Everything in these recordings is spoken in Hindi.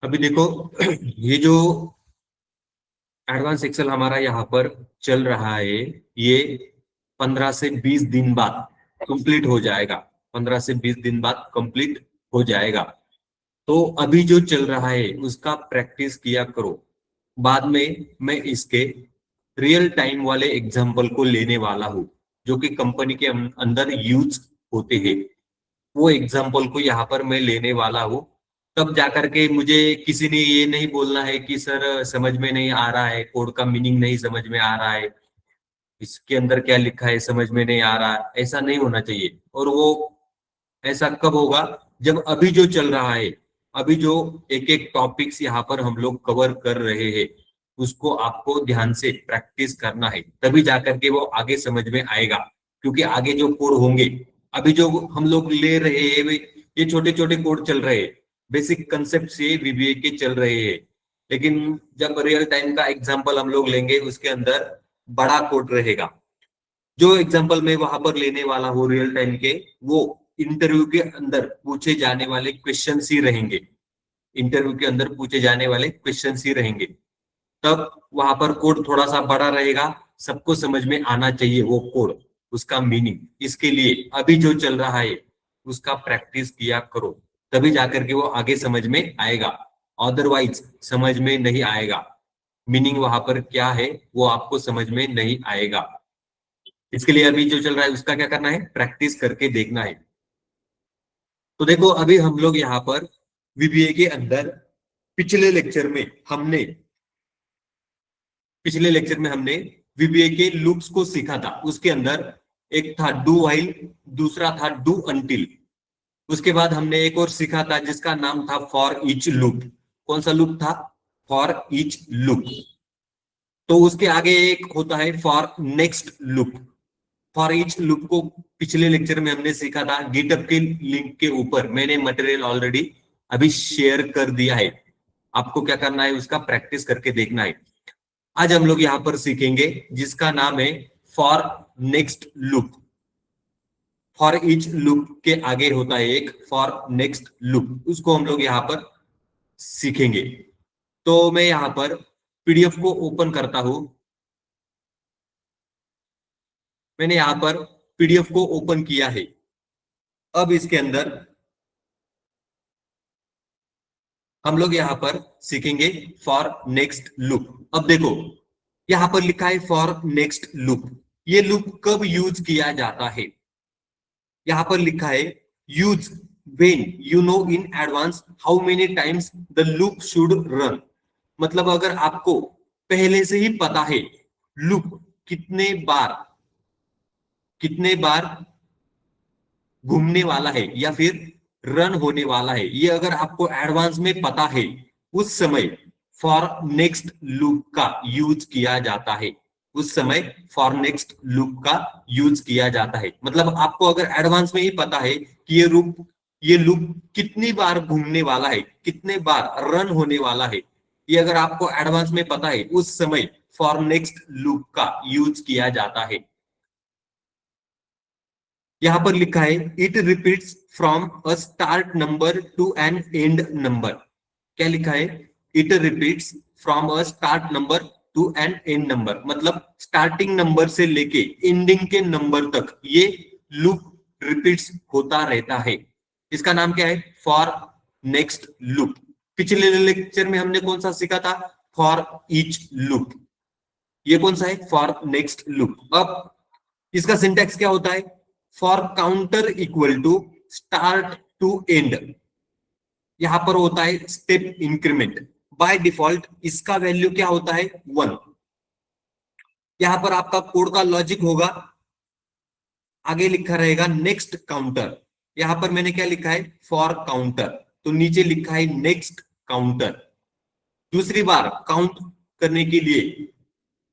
अभी देखो ये जो एडवांस एक्सेल हमारा यहाँ पर चल रहा है, ये 15 से 20 दिन बाद कंप्लीट हो जाएगा। 15 से 20 दिन बाद कंप्लीट हो जाएगा। तो अभी जो चल रहा है उसका प्रैक्टिस किया करो। बाद में मैं इसके रियल टाइम वाले एग्जाम्पल को लेने वाला हूँ, जो कि कंपनी के अंदर यूज होते हैं। वो एग्जाम्पल को यहाँ पर मैं लेने वाला हूँ। तब जाकर के मुझे किसी ने ये नहीं बोलना है कि सर समझ में नहीं आ रहा है, कोड का मीनिंग नहीं समझ में आ रहा है, इसके अंदर क्या लिखा है समझ में नहीं आ रहा। ऐसा नहीं होना चाहिए। और वो ऐसा कब होगा? जब अभी जो चल रहा है, अभी जो एक एक टॉपिक्स यहाँ पर हम लोग कवर कर रहे हैं, उसको आपको ध्यान से प्रैक्टिस करना है, तभी जाकर के वो आगे समझ में आएगा। क्योंकि आगे जो कोड होंगे, अभी जो हम लोग ले रहे हैं ये छोटे छोटे कोड चल रहे हैं, बेसिक कंसेप्ट से वीबीए के चल रहे हैं। लेकिन जब रियल टाइम का एग्जाम्पल हम लोग लेंगे, उसके अंदर बड़ा कोड रहेगा। जो एग्जाम्पल मैं वहां पर लेने वाला हूँ रियल टाइम के, वो इंटरव्यू के अंदर पूछे जाने वाले क्वेश्चन ही रहेंगे। इंटरव्यू के अंदर पूछे जाने वाले क्वेश्चन ही रहेंगे। तब वहां पर कोड थोड़ा सा बड़ा रहेगा, सबको समझ में आना चाहिए वो कोड, उसका मीनिंग। इसके लिए अभी जो चल रहा है उसका प्रैक्टिस किया करो, तभी जाकर के वो आगे समझ में आएगा। अदरवाइज समझ में नहीं आएगा। मीनिंग वहां पर क्या है वो आपको समझ में नहीं आएगा। इसके लिए अभी जो चल रहा है उसका क्या करना है, प्रैक्टिस करके देखना है। तो देखो अभी हम लोग यहाँ पर वीबीए के अंदर पिछले लेक्चर में हमने पिछले लेक्चर में हमने वीबीए के लूप्स को सीखा था। उसके अंदर एक था डू व्हाइल, दूसरा था डू अनटिल। उसके बाद हमने एक और सीखा था जिसका नाम था फॉर ईच लूप। कौन सा लूप था? For each loop. तो उसके आगे एक होता है for next loop. For each loop को पिछले लेक्चर में हमने सीखा था। गिटहब के लिंक के ऊपर मैंने मटेरियल ऑलरेडी अभी शेयर कर दिया है। आपको क्या करना है, उसका प्रैक्टिस करके देखना है। आज हम लोग यहाँ पर सीखेंगे जिसका नाम है for next loop. For each loop के आगे होता है एक फॉर नेक्स्ट लूप, उसको हम लोग यहाँ पर सीखेंगे। तो मैं यहाँ पर पीडीएफ को ओपन करता हूं। मैंने यहाँ पर पीडीएफ को ओपन किया है। अब इसके अंदर हम लोग यहाँ पर सीखेंगे फॉर नेक्स्ट लूप। अब देखो यहाँ पर लिखा है फॉर नेक्स्ट लूप। ये लूप कब यूज किया जाता है? यहाँ पर लिखा है use when you know in advance how many times the loop should run. मतलब अगर आपको पहले से ही पता है लूप कितने बार घूमने वाला है या फिर रन होने वाला है, ये अगर आपको एडवांस में पता है, उस समय फॉर नेक्स्ट लूप का यूज किया जाता है। उस समय फॉर नेक्स्ट लूप का यूज किया जाता है। मतलब आपको अगर एडवांस में ही पता है कि ये लूप कितनी बार घूमने वाला है, कितने बार रन होने वाला है, ये अगर आपको एडवांस में पता है, उस समय फॉर नेक्स्ट लूप का यूज किया जाता है। यहां पर लिखा है it repeats from a start number to an end number. क्या लिखा है? It repeats from a start number to an end number. मतलब स्टार्टिंग नंबर से लेके एंडिंग के नंबर तक ये लूप रिपीट्स होता रहता है। इसका नाम क्या है? For next loop. पिछले लेक्चर में हमने कौन सा सीखा था? For each loop. ये कौन सा है? For next loop. अब इसका सिंटेक्स क्या होता है? For counter equal to start to end. यहां पर होता है स्टेप इंक्रीमेंट। बाय डिफॉल्ट इसका वैल्यू क्या होता है? 1। यहां पर आपका कोड का लॉजिक होगा, आगे लिखा रहेगा नेक्स्ट काउंटर। यहां पर मैंने क्या लिखा है? For counter. तो नीचे लिखा है नेक्स्ट काउंटर। दूसरी बार काउंट करने के लिए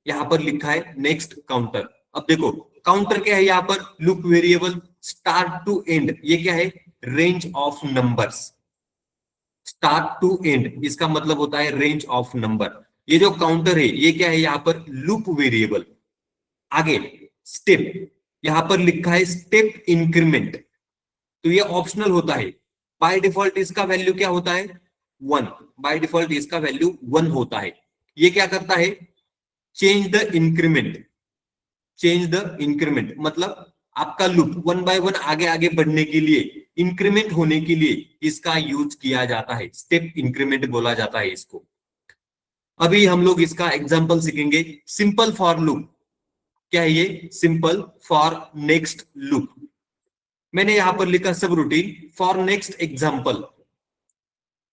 यहां पर लिखा है नेक्स्ट काउंटर। अब देखो काउंटर क्या है? यहां पर loop variable start to end, ये क्या है? Range of numbers. Start to end इसका मतलब होता है रेंज ऑफ नंबर। ये जो काउंटर है ये क्या है? यहां पर लूप वेरिएबल। आगे स्टेप, यहां पर लिखा है स्टेप इंक्रीमेंट। तो ये ऑप्शनल होता है। बाय डिफॉल्ट इसका वैल्यू क्या होता है? 1, बाय डिफॉल्ट इसका वैल्यू 1 होता है। ये क्या करता है, change the increment, change the increment मतलब आपका लूप 1 बाय 1 आगे आगे बढ़ने के लिए, इंक्रीमेंट होने के लिए इसका यूज किया जाता है, स्टेप इंक्रीमेंट बोला जाता है इसको। अभी हम लोग इसका एग्जांपल सीखेंगे। सिंपल फॉर लूप क्या है, ये सिंपल फॉर नेक्स्ट लूप। मैंने यहां पर लिखा सब routine for next example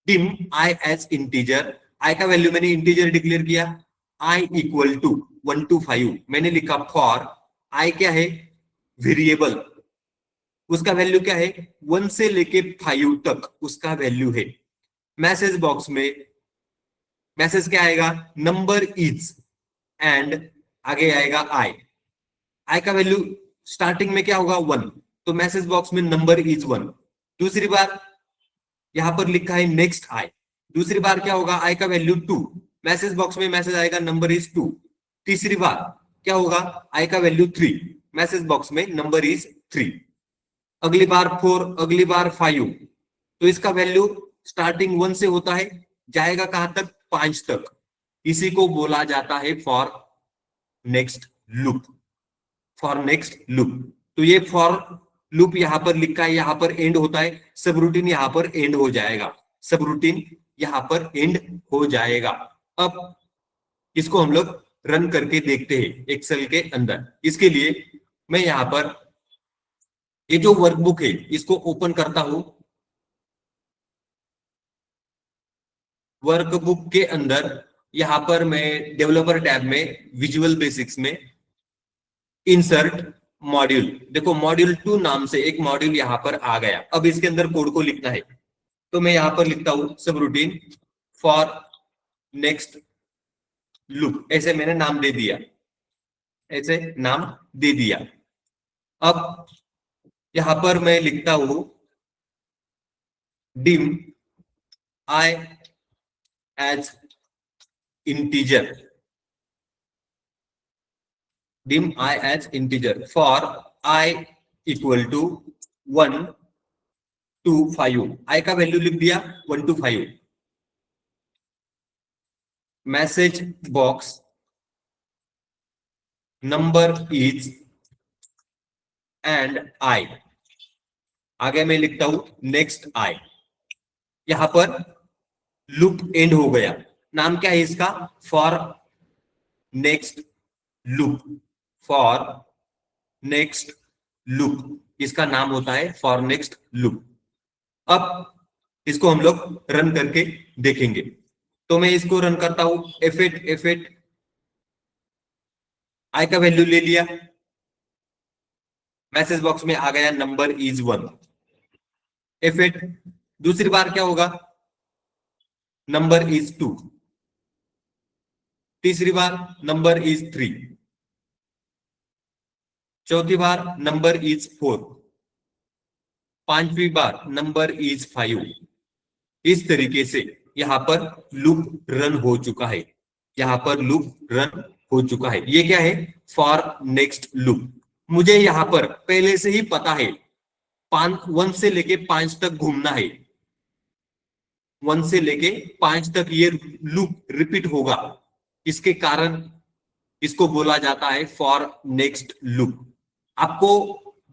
dim I as integer, i का वैल्यू मैंने इंटीजर डिक्लेयर किया, आई इक्वल टू 1 to 5। मैंने लिखा फॉर आई क्या है, वेरिएबल, उसका वैल्यू क्या है 1 से लेके 5 तक उसका वैल्यू है। मैसेज बॉक्स में मैसेज क्या आएगा, नंबर इज, एंड आगे आएगा आई, आई का वैल्यू स्टार्टिंग में क्या होगा 1, तो मैसेज बॉक्स में नंबर इज 1। दूसरी बार यहां पर लिखा है नेक्स्ट आई, दूसरी बार क्या होगा, आई का वैल्यू 2, मैसेज बॉक्स में मैसेज आएगा नंबर इज 2। तीसरी बार क्या होगा, आई का वैल्यू 3, मैसेज बॉक्स में नंबर इज 3। अगली बार 4, अगली बार 5, तो इसका वैल्यू स्टार्टिंग 1 से होता है, जाएगा कहां तक, 5 तक। इसी को बोला जाता है for next loop, for next loop. तो ये फॉर लूप यहां पर लिखा है, यहां पर एंड होता है, सब रूटीन यहां पर एंड हो जाएगा, सब रूटीन यहां पर एंड हो जाएगा। अब इसको हम लोग रन करके देखते हैं एक्सेल के अंदर। इसके लिए मैं यहां पर ये जो वर्कबुक है इसको ओपन करता हूं। वर्कबुक के अंदर यहां पर मैं डेवलपर टैब में विजुअल बेसिक्स में इंसर्ट मॉड्यूल, देखो मॉड्यूल 2 नाम से एक मॉड्यूल यहां पर आ गया। अब इसके अंदर कोड को लिखना है, तो मैं यहां पर लिखता हूं सब रूटीन फॉर नेक्स्ट लूप, ऐसे मैंने नाम दे दिया, ऐसे नाम दे दिया। अब यहां पर मैं लिखता हूं dim I as integer, dim I as integer for I equal to 1 to 5, I का वैल्यू लिख दिया 1 to 5। Message box number is and I, आगे मैं लिखता हूं नेक्स्ट आई। यहां पर लूप एंड हो गया, नाम क्या है इसका, for next loop, for next loop, इसका नाम होता है फॉर नेक्स्ट लूप। अब इसको हम लोग रन करके देखेंगे। तो मैं इसको रन करता हूं, F8 आई का वैल्यू ले लिया, मैसेज बॉक्स में आ गया नंबर इज 1। F8 दूसरी बार क्या होगा, नंबर इज 2, तीसरी बार नंबर इज 3, चौथी बार नंबर इज 4, पांचवी बार नंबर इज 5। इस तरीके से यहां पर लूप रन हो चुका है, यहां पर लूप रन हो चुका है। ये क्या है, फॉर नेक्स्ट लूप। मुझे यहां पर पहले से ही पता है 1 से लेके 5 तक घूमना है, 1 से लेके 5 तक ये लूप रिपीट होगा, इसके कारण इसको बोला जाता है फॉर नेक्स्ट लूप। आपको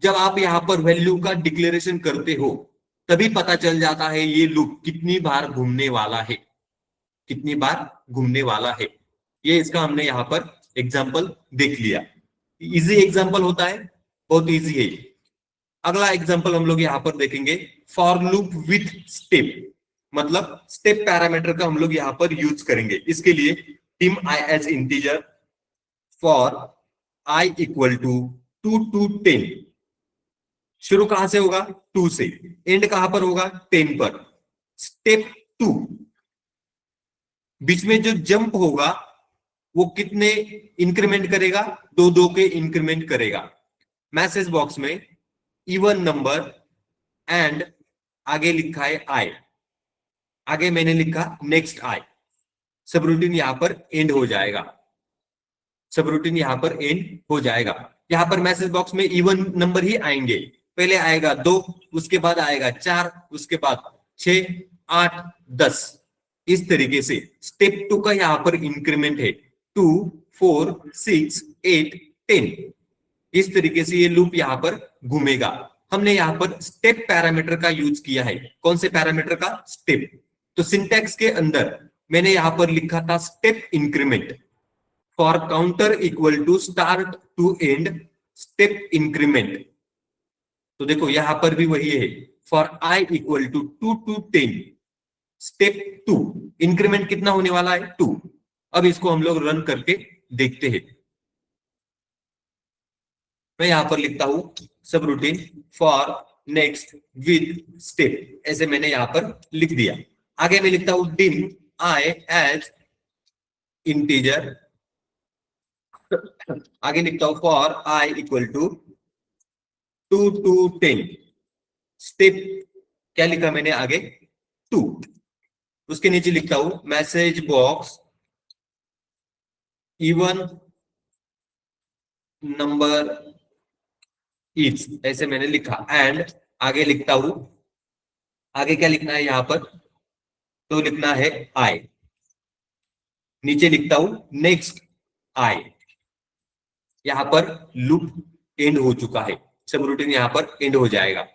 जब आप यहां पर वैल्यू का डिक्लेरेशन करते हो तभी पता चल जाता है ये लूप कितनी बार घूमने वाला है, कितनी बार घूमने वाला है। ये इसका हमने यहां पर एग्जांपल देख लिया, इजी एग्जांपल होता है, बहुत इजी है। अगला एग्जांपल हम लोग यहां पर देखेंगे फॉर लूप विथ स्टेप, मतलब स्टेप पैरामीटर का हम लोग यहां पर यूज करेंगे। इसके लिए dim I as integer for I equal to 2 to 10, शुरू कहां से होगा 2 से, एंड कहां पर होगा 10 पर। स्टेप 2 बीच में जो जंप होगा वो कितने इंक्रीमेंट करेगा, 2 के इंक्रीमेंट करेगा। मैसेज बॉक्स में इवन नंबर एंड आगे लिखा है आई, आगे मैंने लिखा नेक्स्ट आई, सब रूटीन यहां पर एंड हो जाएगा, सब रूटीन यहां पर एंड हो जाएगा। यहां पर मैसेज बॉक्स में इवन नंबर ही आएंगे, पहले आएगा 2, उसके बाद आएगा 4, उसके बाद 6, 8, 10, इस तरीके से स्टेप 2 का यहाँ पर इंक्रीमेंट है 2 4 6 8 10। इस तरीके से ये लूप यहाँ पर घूमेगा। हमने यहाँ पर स्टेप पैरामीटर का यूज किया है। कौन से पैरामीटर का? स्टेप। तो सिंटैक्स के अंदर मैंने यहाँ पर लिखा था step increment for counter equal to start to end step increment. तो देखो यहां पर भी वही है, for I equal to 2 to 10 step 2। Increment कितना होने वाला है? 2। अब इसको हम लोग रन करके देखते हैं। मैं यहां पर लिखता हूं सब routine for next with step, ऐसे मैंने यहां पर लिख दिया। आगे मैं लिखता हूं डिम आई एज इंटीजर। आगे लिखता हूं for I equal to 2 to 10 step, क्या लिखा मैंने आगे? 2। उसके नीचे लिखता हूं message box even number is, ऐसे मैंने लिखा। एंड आगे लिखता हूं, आगे क्या लिखना है यहां पर? तो लिखना है आई। नीचे लिखता हूं नेक्स्ट आई। यहां पर लूप एंड हो चुका है, सब रूटीन यहां पर एंड हो जाएगा।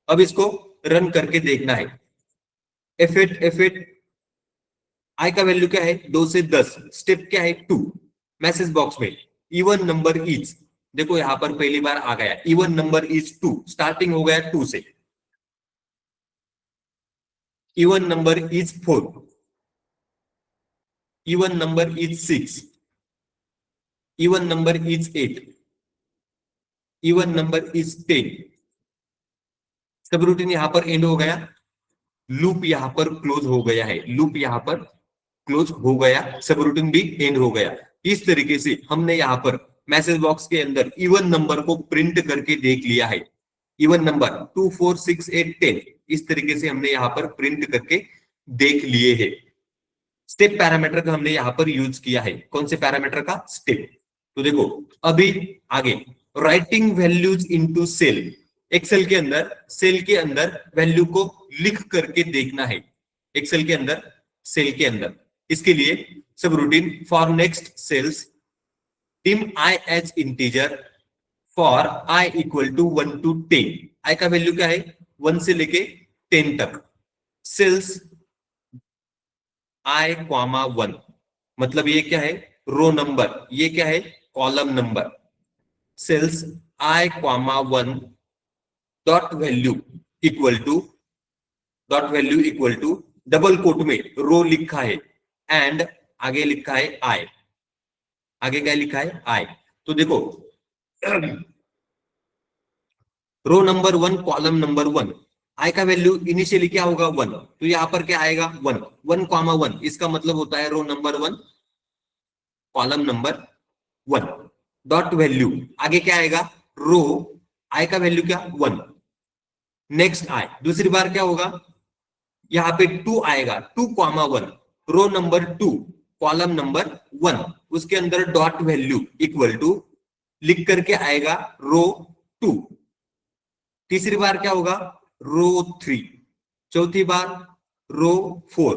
अब इसको रन करके देखना है। F8 आई का वैल्यू क्या है? 2 से 10। स्टेप क्या है? 2। मैसेज बॉक्स में इवन नंबर इज, देखो यहां पर पहली बार आ गया इवन नंबर इज 2, स्टार्टिंग हो गया 2 से। Even number is 4, even number is 6, even number is 8, even number is 10। सब रूटीन यहां पर एंड हो गया, लूप यहां पर क्लोज हो गया है, लूप यहां पर क्लोज हो गया, सब रूटीन भी एंड हो गया। इस तरीके से हमने यहाँ पर मैसेज बॉक्स के अंदर इवन नंबर को प्रिंट करके देख लिया है। इवन नंबर 2 4 6 8 10 इस तरीके से हमने यहाँ पर प्रिंट करके देख लिए हैं। स्टेप पैरामीटर का हमने यहाँ पर यूज किया है। कौन से पैरामीटर का? स्टेप। तो देखो अभी आगे writing values into cell, Excel के अंदर सेल के अंदर वैल्यू को लिख करके देखना है, एक्सेल के अंदर सेल के अंदर। इसके लिए सब routine for next cells dim I as integer for I equal to 1 to 10। I का वैल्यू क्या है? 1 से लेके 10 तक। सेल्स आई क्वामा 1, मतलब ये क्या है? Row number. ये क्या है? Column number. Cells I comma 1 dot value equal to, dot value equal to double quote में रो लिखा है एंड आगे लिखा है आई। आगे क्या लिखा है? आई। तो देखो रो नंबर 1 कॉलम नंबर 1, आई का वैल्यू इनिशियली क्या होगा? 1। तो यहां पर क्या आएगा? 1 1 कॉमा 1, इसका मतलब होता है row number 1 column number 1 dot value. आगे क्या आएगा? रो आई का वैल्यू क्या? 1। नेक्स्ट आई, दूसरी बार क्या होगा? यहाँ पे 2 आएगा, 2 comma 1 row number 2 column number 1, उसके अंदर डॉट वैल्यू इक्वल टू लिख करके आएगा रो 2। तीसरी बार क्या होगा? रो 3। चौथी बार रो 4,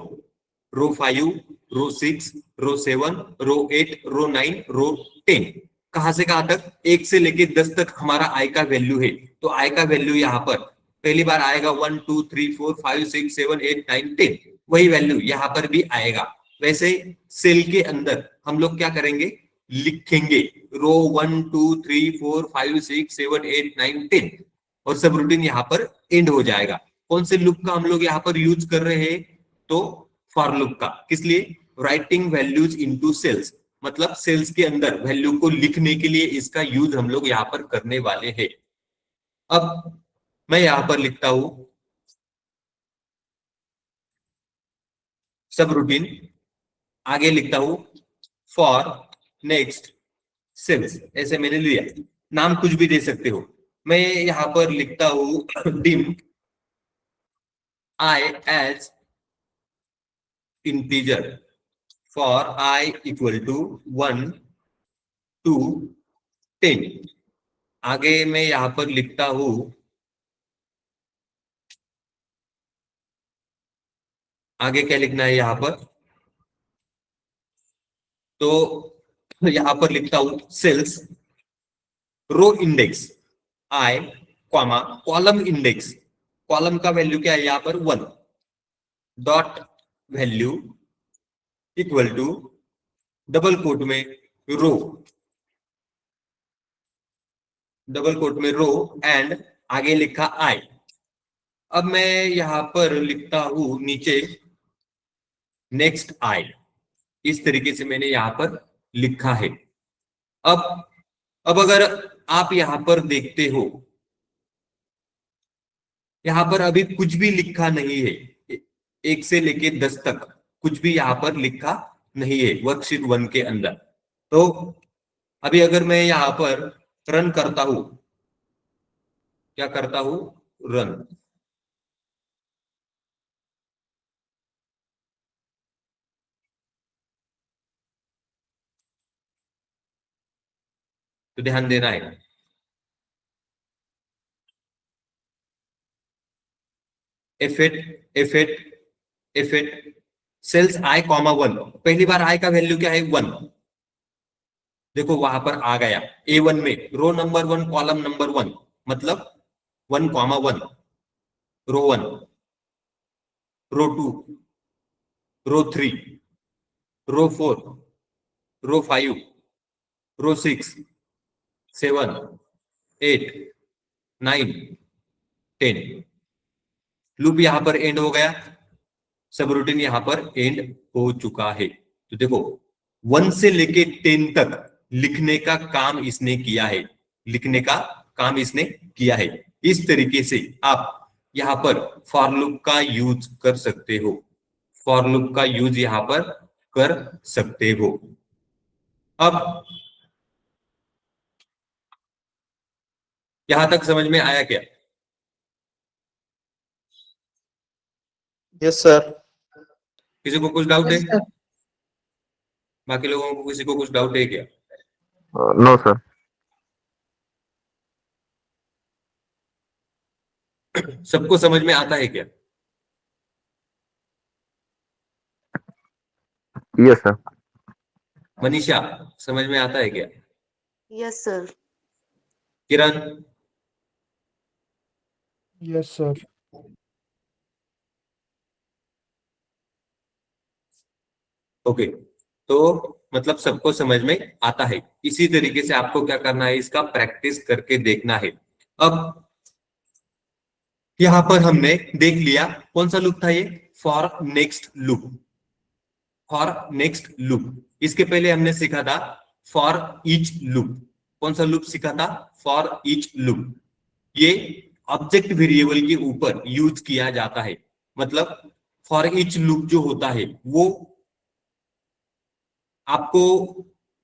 रो 5, रो 6, रो 7, रो 8, रो 9, रो 10। कहां से कहां तक? 1 से लेके 10 तक हमारा आई का वैल्यू है। तो आई का वैल्यू यहाँ पर पहली बार आएगा 1 2 3 4 5 6 7 8 9 10, वही वैल्यू यहाँ पर भी आएगा। वैसे सेल के अंदर हम लोग क्या करेंगे? लिखेंगे रो 1 2 3 4 5 6 7 8 9 10 और सब रूटीन यहाँ पर एंड हो जाएगा। कौन से लूप का हम लोग यहाँ पर यूज कर रहे हैं? तो फॉर लूप का। किस लिए? राइटिंग वैल्यूज इनटू सेल्स, मतलब सेल्स के अंदर वैल्यू को लिखने के लिए इसका यूज हम लोग यहाँ पर करने वाले हैं। अब मैं यहां पर लिखता हूं सब रूटीन, आगे लिखता हूं फॉर नेक्स्ट सेल्स, ऐसे मैंने लिया। नाम कुछ भी दे सकते हो। मैं यहां पर लिखता हूं dim I as integer for I equal to 1 to 10। आगे मैं यहां पर लिखता हूं आगे क्या लिखना है यहाँ पर, तो यहाँ पर लिखता हूं cells row index I comma column index, column का वैल्यू क्या है यहाँ पर 1, dot value equal to double quote में रो, डबल कोट में रो एंड आगे लिखा आई। अब मैं यहां पर लिखता हूं नीचे नेक्स्ट आई, इस तरीके से मैंने यहां पर लिखा है। अब अब अगर आप यहां पर देखते हो, यहां पर अभी कुछ भी लिखा नहीं है, 1 से लेके 10 तक कुछ भी यहां पर लिखा नहीं है वर्कशीट 1 के अंदर। तो अभी अगर मैं यहां पर रन करता हूं, क्या करता हूं, रन, तो ध्यान देना है, एफ एट सेल्स आई कॉमा 1, पहली बार आई का वैल्यू क्या है 1, देखो वहां पर आ गया A1 में रो नंबर 1 कॉलम नंबर 1, मतलब 1 कॉमा 1, रो 1, रो 2, रो 3, रो 4, रो 5, रो 6, 7, 8, 9, 10, लूप यहां पर एंड हो गया, सब रूटीन यहां पर एंड हो चुका है। तो देखो 1 से लेके 10 तक लिखने का काम इसने किया है, लिखने का काम इसने किया है। इस तरीके से आप यहां पर फॉर लूप का यूज कर सकते हो, फॉर लूप का यूज यहां पर कर सकते हो। अब यहां तक समझ में आया क्या? Yes sir. किसी को कुछ डाउट है? Yes sir. बाकी लोगों को किसी को कुछ डाउट है क्या? No sir. सबको समझ में आता है क्या? Yes sir. मनीषा समझ में आता है क्या? Yes sir. Kiran? Yes sir. Okay, तो मतलब सबको समझ में आता है। इसी तरीके से आपको क्या करना है, इसका प्रैक्टिस करके देखना है। अब यहां पर हमने देख लिया कौन सा लूप था ये, for next loop, for next loop. इसके पहले हमने सीखा था फॉर ईच लूप, कौन सा लूप सीखा था, फॉर ईच लूप। ये ऑब्जेक्ट वेरिएबल के ऊपर यूज किया जाता है, मतलब फॉर ईच लूप जो होता है वो आपको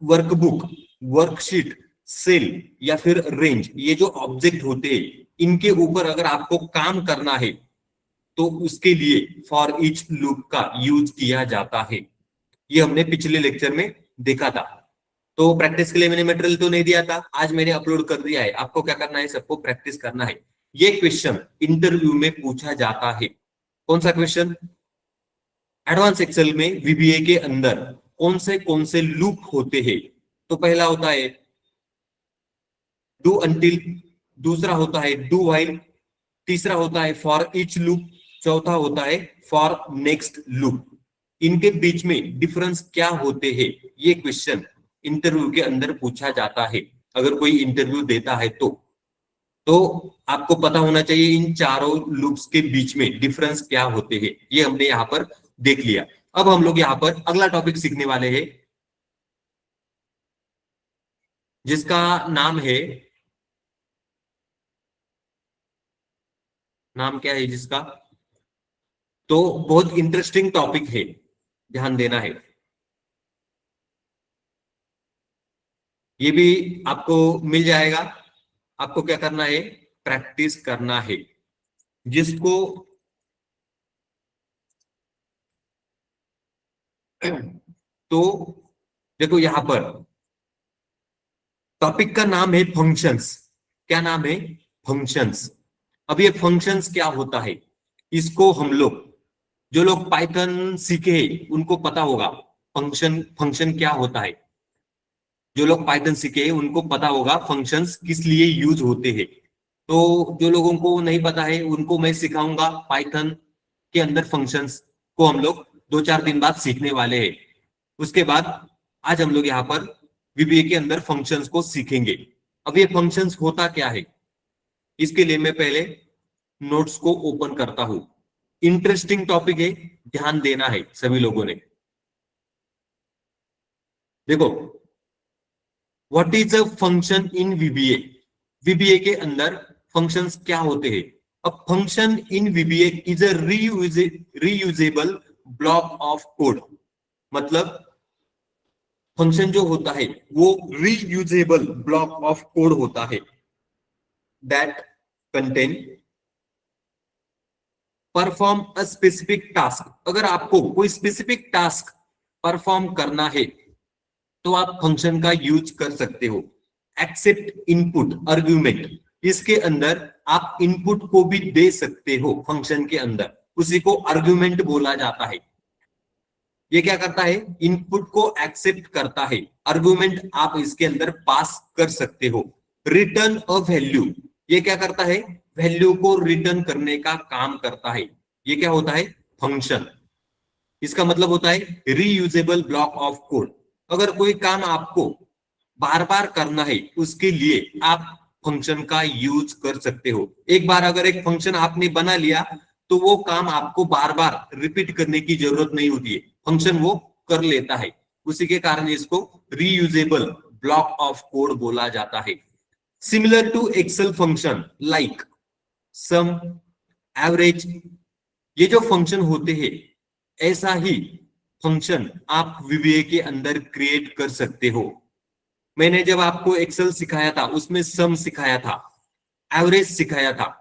वर्कबुक, वर्कशीट, सेल या फिर रेंज, ये जो ऑब्जेक्ट होते हैं इनके ऊपर अगर आपको काम करना है तो उसके लिए फॉर ईच लूप का यूज किया जाता है। ये हमने पिछले लेक्चर में देखा था। तो प्रैक्टिस के लिए मैंने मटेरियल तो नहीं दिया था, आज मैंने अपलोड कर दिया है। आपको क्या करना है, सबको प्रैक्टिस करना है। ये क्वेश्चन इंटरव्यू में पूछा जाता है। कौन सा क्वेश्चन? एडवांस एक्सेल में वीबीए के अंदर कौन से लूप होते हैं? तो पहला होता है डू अंटिल, दूसरा होता है डू व्हाइल, तीसरा होता है फॉर ईच लूप, चौथा होता है फॉर नेक्स्ट लूप। इनके बीच में डिफरेंस क्या होते हैं, ये क्वेश्चन इंटरव्यू के अंदर पूछा जाता है। अगर कोई इंटरव्यू देता है तो आपको पता होना चाहिए इन चारों लूप्स के बीच में डिफरेंस क्या होते हैं। ये हमने यहां पर देख लिया। अब हम लोग यहां पर अगला टॉपिक सीखने वाले हैं जिसका नाम है, नाम क्या है जिसका, तो बहुत इंटरेस्टिंग टॉपिक है, ध्यान देना है। ये भी आपको मिल जाएगा, आपको क्या करना है, प्रैक्टिस करना है। जिसको तो देखो यहां पर टॉपिक का नाम है फंक्शंस। क्या नाम है? फंक्शंस। अब ये फंक्शंस क्या होता है, इसको हम लोग जो लोग पाइथन सीखे हैं, उनको पता होगा फंक्शन क्या होता है। जो लोग पाइथन सीखे हैं, उनको पता होगा फंक्शंस किस लिए यूज होते हैं। तो जो लोगों को नहीं पता है, उनको मैं सिखाऊंगा पाइथन के अंदर फंक्शंस को हम लोग 2-4 दिन बाद सीखने वाले हैं। उसके बाद आज हम लोग यहाँ पर वीबीए के अंदर फंक्शंस को सीखेंगे। अब ये फंक्शंस होता क्या है, इसके लिए मैं पहले नोट्स को ओपन करता हूं। इंटरेस्टिंग टॉपिक है, ध्यान देना है सभी लोगों ने। देखो, what is a function in VBA. VBA के अंदर फंक्शंस क्या होते हैं। अब function in VBA is a reusable block of code. मतलब फंक्शन जो होता है वो रीयूजेबल ब्लॉक ऑफ कोड होता है that contain perform a specific task. अगर आपको कोई स्पेसिफिक टास्क परफॉर्म करना है तो आप फंक्शन का यूज कर सकते हो। एक्सेप्ट इनपुट आर्ग्यूमेंट, इसके अंदर आप इनपुट को भी दे सकते हो फंक्शन के अंदर, उसी को आर्ग्यूमेंट बोला जाता है। ये क्या करता है, इनपुट को एक्सेप्ट करता है, आर्गुमेंट आप इसके अंदर पास कर सकते हो। रिटर्न अ वैल्यू, ये क्या करता है, वैल्यू को रिटर्न करने का काम करता है। ये क्या होता है, फंक्शन। इसका मतलब होता है रीयूजेबल ब्लॉक ऑफ कोड। अगर कोई काम आपको बार बार करना है, उसके लिए आप फंक्शन का यूज कर सकते हो। एक बार अगर एक फंक्शन आपने बना लिया तो वो काम आपको बार बार रिपीट करने की जरूरत नहीं होती है, फंक्शन वो कर लेता है। उसी के कारण इसको रीयूजेबल ब्लॉक ऑफ कोड बोला जाता है। Similar to Excel function like sum, average, ये जो फंक्शन होते हैं ऐसा ही फंक्शन आप वीबीए के अंदर क्रिएट कर सकते हो। मैंने जब आपको एक्सेल सिखाया था उसमें सम सिखाया था, एवरेज सिखाया था।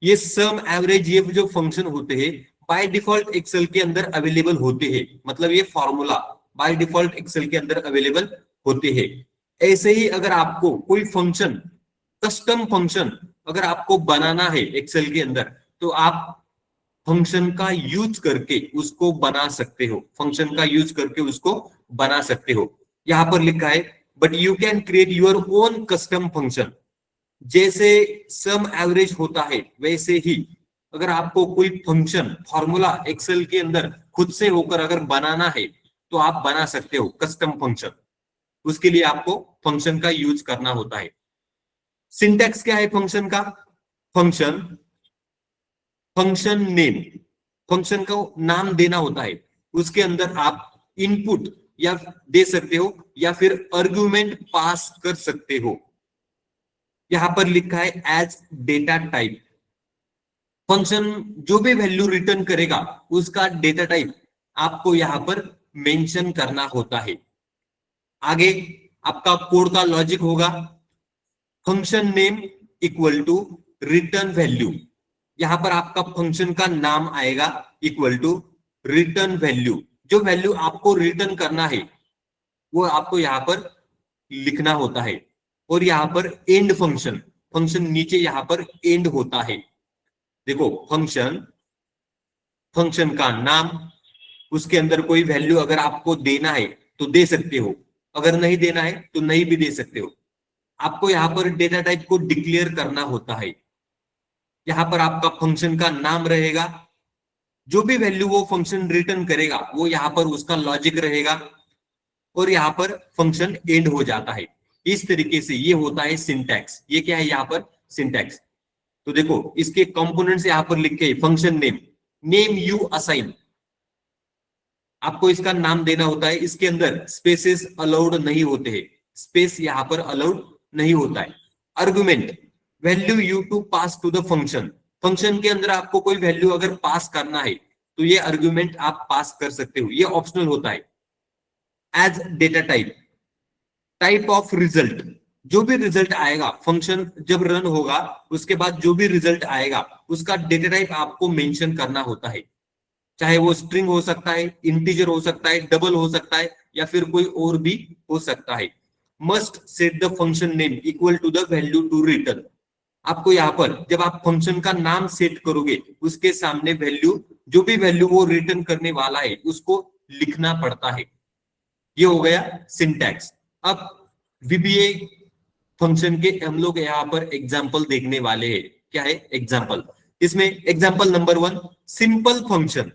ये सम एवरेज ये जो फंक्शन होते हैं बाय डिफॉल्ट एक्सेल के अंदर अवेलेबल होते हैं। मतलब ये फॉर्मूला बाय डिफॉल्ट एक्सेल के अंदर अवेलेबल होते हैं। ऐसे ही अगर आपको कोई फंक्शन, कस्टम फंक्शन अगर आपको बनाना है एक्सेल के अंदर, तो आप फंक्शन का यूज करके उसको बना सकते हो, फंक्शन का यूज करके उसको बना सकते हो। यहां पर लिखा है but you can create your own custom function. जैसे सम एवरेज होता है वैसे ही अगर आपको कोई फंक्शन फॉर्मूला एक्सेल के अंदर खुद से होकर अगर बनाना है तो आप बना सकते हो कस्टम फंक्शन। उसके लिए आपको फंक्शन का यूज करना होता है। सिंटैक्स क्या है फंक्शन का, फंक्शन, फंक्शन नेम, फंक्शन को नाम देना होता है। उसके अंदर आप इनपुट या दे सकते हो या फिर आर्गुमेंट पास कर सकते हो। यहां पर लिखा है एज डेटा टाइप। फंक्शन जो भी वैल्यू रिटर्न करेगा उसका डेटा टाइप आपको यहां पर मेंशन करना होता है। आगे आपका कोड का लॉजिक होगा, function name equal to return value. यहां पर आपका फंक्शन का नाम आएगा इक्वल टू रिटर्न वैल्यू। जो वैल्यू आपको रिटर्न करना है वो आपको यहां पर लिखना होता है। और यहां पर एंड फंक्शन, फंक्शन नीचे यहां पर एंड होता है। देखो फंक्शन, फंक्शन का नाम, उसके अंदर कोई वैल्यू अगर आपको देना है तो दे सकते हो, अगर नहीं देना है तो नहीं भी दे सकते हो। आपको यहां पर डेटा टाइप को डिक्लेयर करना होता है। यहां पर आपका फंक्शन का नाम रहेगा, जो भी वैल्यू वो फंक्शन रिटर्न करेगा वो यहां पर उसका लॉजिक रहेगा, और यहां पर फंक्शन एंड हो जाता है। इस तरीके से ये होता है सिंटैक्स। ये क्या है यहां पर, सिंटैक्स। तो देखो इसके कंपोनेंट्स यहां पर लिखे, function name, name you assign, आपको इसका नाम देना होता है। इसके अंदर स्पेसेस अलाउड नहीं होते हैं, स्पेस यहां पर अलाउड नहीं होता है। Argument, value you to pass to the function, function के अंदर आपको कोई वैल्यू अगर पास करना है तो ये आर्गुमेंट आप पास कर सकते हो, ये ऑप्शनल होता है। As data type, type of result, जो भी रिजल्ट आएगा फंक्शन जब रन होगा उसके बाद जो भी रिजल्ट आएगा उसका डेटा टाइप आपको मेंशन करना होता है। चाहे वो स्ट्रिंग हो सकता है, इंटीजर हो सकता है, डबल हो सकता है, या फिर कोई और भी हो सकता है। Must set the function name equal to the value to return, आपको यहां पर जब आप फंक्शन का नाम सेट करोगे उसके सामने वैल्यू जो भी वैल्यू वो रिटर्न करने वाला है उसको लिखना पड़ता है। ये हो गया सिंटैक्स। अब वीबीए फंक्शन के हम लोग यहाँ पर एग्जाम्पल देखने वाले हैं। क्या है एग्जाम्पल? इसमें एग्जाम्पल नंबर 1 सिंपल फंक्शन,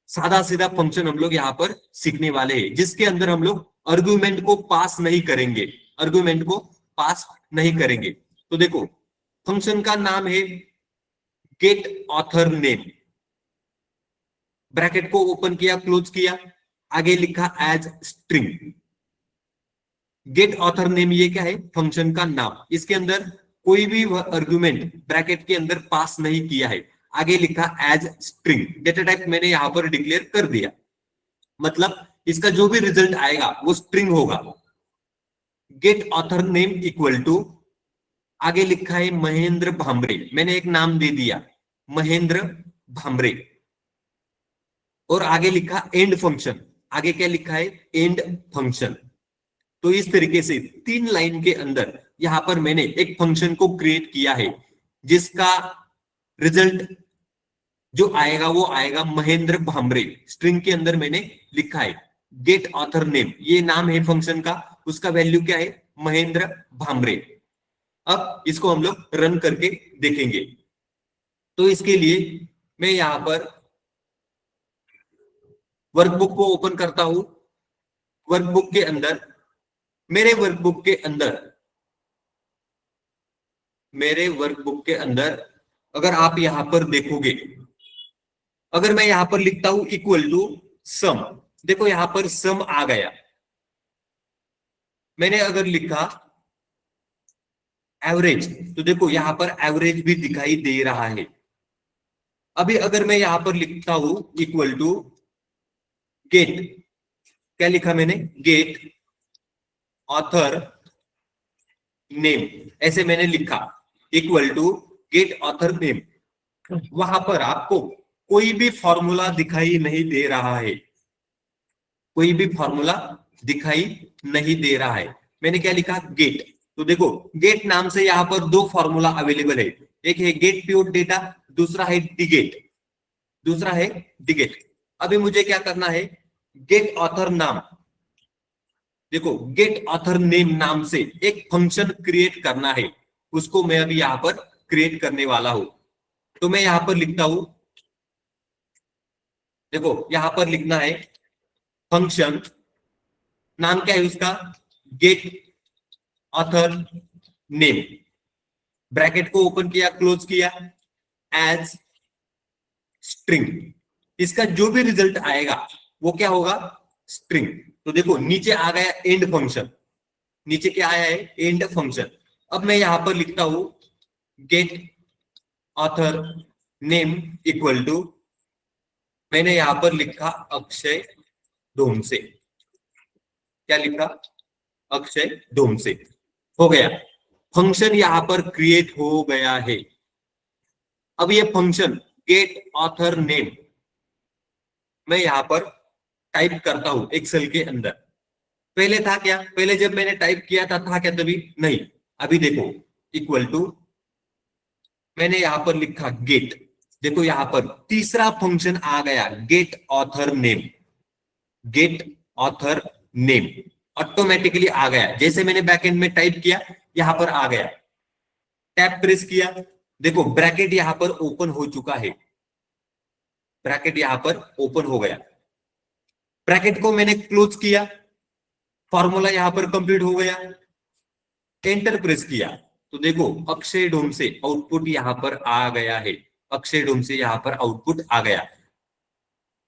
सादा सीधा फंक्शन हम लोग यहाँ पर सीखने वाले हैं, जिसके अंदर हम लोग आर्गुमेंट को पास नहीं करेंगे, आर्गुमेंट को पास नहीं करेंगे। तो देखो फंक्शन का नाम है गेट ऑथर नेम, ब्रैकेट को ओपन किया क्लोज किया, आगे लिखा as string. Get author name ये क्या है? फंक्शन का नाम। इसके अंदर कोई भी आर्गुमेंट ब्रैकेट के अंदर पास नहीं किया है, आगे लिखा एज स्ट्रिंग। डेटा टाइप मैंने यहां पर डिक्लेयर कर दिया, मतलब इसका जो भी रिजल्ट आएगा वो स्ट्रिंग होगा। Get author name equal to, आगे लिखा है महेंद्र भामरे, मैंने एक नाम दे दिया महेंद्र भामरे, और आगे लिखा एंड फंक्शन, आगे क्या लिखा है? End function. तो इस तरीके से 3 लाइन के अंदर यहां पर मैंने एक फंक्शन को क्रिएट किया है, जिसका रिजल्ट जो आएगा वो आएगा महेंद्र भामरे। स्ट्रिंग के अंदर मैंने लिखा है गेट ऑथर नेम, ये नाम है फंक्शन का, उसका वैल्यू क्या है? महेंद्र भामरे। अब इसको हम लोग रन करके देखेंगे। तो इसके लिए मैं यहां पर वर्कबुक को ओपन करता हूं। वर्कबुक के अंदर, मेरे वर्कबुक के अंदर अगर आप यहां पर देखोगे, अगर मैं यहां पर लिखता हूं इक्वल टू सम, देखो यहां पर सम आ गया। मैंने अगर लिखा एवरेज, तो देखो यहां पर एवरेज भी दिखाई दे रहा है। अभी अगर मैं यहां पर लिखता हूं इक्वल टू गेट, क्या लिखा मैंने? गेट ऑथर नेम, ऐसे मैंने लिखा equal to get author name. वहां पर आपको कोई भी फॉर्मूला दिखाई नहीं दे रहा है, कोई भी फॉर्मूला दिखाई नहीं दे रहा है। मैंने क्या लिखा? गेट। तो देखो गेट नाम से यहां पर 2 फॉर्मूला अवेलेबल है, एक है गेट प्योर डेटा, दूसरा है डिगेट, दूसरा है डिगेट। अभी मुझे क्या करना है? गेट ऑथर नाम, देखो गेट ऑथर नेम नाम से एक फंक्शन क्रिएट करना है, उसको मैं अभी यहां पर क्रिएट करने वाला हूं। तो मैं यहां पर लिखता हूं, देखो यहां पर लिखना है फंक्शन, नाम क्या है उसका? गेट ऑथर नेम, ब्रैकेट को ओपन किया क्लोज किया, एज स्ट्रिंग। इसका जो भी रिजल्ट आएगा वो क्या होगा? स्ट्रिंग। तो देखो नीचे आ गया एंड फंक्शन, नीचे क्या आया है? End function. अब मैं यहां पर लिखता हूं get author name equal to, मैंने यहां पर लिखा अक्षय डोमसे, क्या लिखा? अक्षय डोमसे। हो गया, फंक्शन यहां पर क्रिएट हो गया है। अब ये फंक्शन गेट ऑथर नेम मैं यहां पर टाइप करता हूं एक्सेल के अंदर। पहले था क्या? पहले जब मैंने टाइप किया था क्या तभी? नहीं। अभी देखो इक्वल टू, मैंने यहां पर लिखा गेट, देखो यहां पर तीसरा फंक्शन आ गया get author name, get author name automatically आ गया। जैसे मैंने बैकएंड में टाइप किया यहां पर आ गया, टैब प्रेस किया, देखो ब्रैकेट यहां पर ओपन हो चुका है, ब्रैकेट यहां पर ओपन हो गया। ब्रैकेट को मैंने क्लोज किया, फॉर्मूला यहां पर कंप्लीट हो गया, एंटर प्रेस किया, तो देखो अक्षय डोमसे आउटपुट यहां पर आ गया है, अक्षय डोमसे यहां पर आउटपुट आ गया।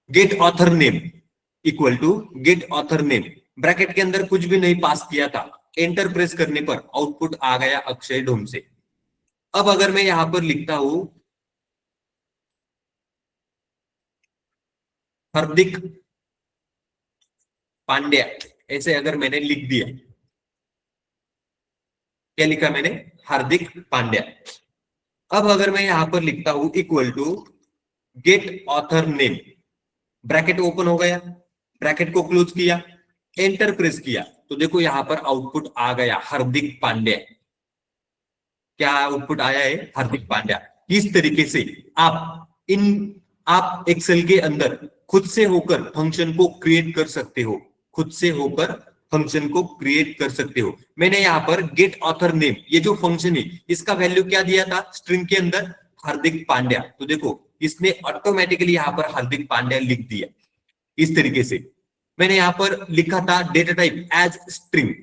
Get author name equal to get author name, bracket के अंदर कुछ भी नहीं पास किया था, एंटर प्रेस करने पर आउटपुट आ गया अक्षय डोमसे। अब अगर मैं यहां पर लिखता हूं हार्दिक पांड्या, ऐसे अगर मैंने लिख दिया, क्या लिखा मैंने? हार्दिक पांड्या। अब अगर मैं यहां पर लिखता हूं equal to get author name, bracket open हो गया, ब्रैकेट को क्लोज किया, एंटर प्रेस किया, तो देखो यहां पर आउटपुट आ गया हार्दिक पांड्या। क्या आउटपुट आया है? हार्दिक पांड्या। इस तरीके से आप इन आप एक्सेल के अंदर खुद से होकर फंक्शन को क्रिएट कर सकते हो, खुद से होकर फंक्शन को क्रिएट कर सकते हो। मैंने यहाँ पर गेट ऑथर नेम, ये जो फंक्शन है इसका वैल्यू क्या दिया था स्ट्रिंग के अंदर, हार्दिक पांड्या। तो देखो इसने ऑटोमेटिकली यहाँ पर हार्दिक पांड्या लिख दिया। इस तरीके से मैंने यहाँ पर लिखा था डेटा टाइप एज स्ट्रिंग,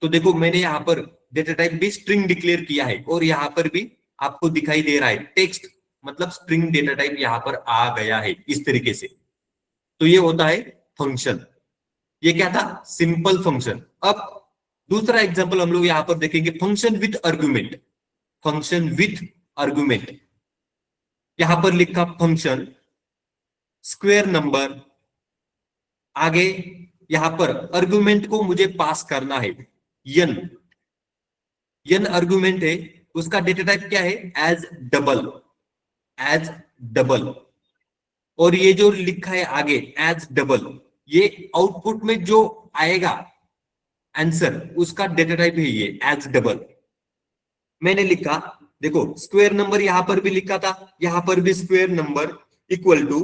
तो देखो मैंने यहाँ पर डेटा टाइप भी स्ट्रिंग डिक्लेयर किया है और यहाँ पर भी आपको दिखाई दे रहा है टेक्स्ट, मतलब स्ट्रिंग डेटा टाइप यहाँ पर आ गया है इस तरीके से। तो ये होता है फंक्शन। ये क्या था, सिंपल फंक्शन। अब दूसरा एग्जांपल हम लोग यहाँ पर देखेंगे, function with argument. Function with argument, यहां पर लिखा फंक्शन स्क्वायर नंबर, आगे यहां पर आर्गुमेंट को मुझे पास करना है n, n आर्गुमेंट है, उसका डेटा टाइप क्या है एज डबल, एज डबल। और ये जो लिखा है आगे एज डबल, ये आउटपुट में जो आएगा आंसर उसका डेटा टाइप है ये एज डबल। मैंने लिखा देखो स्क्वायर नंबर यहां पर भी लिखा था, यहां पर भी square number equal to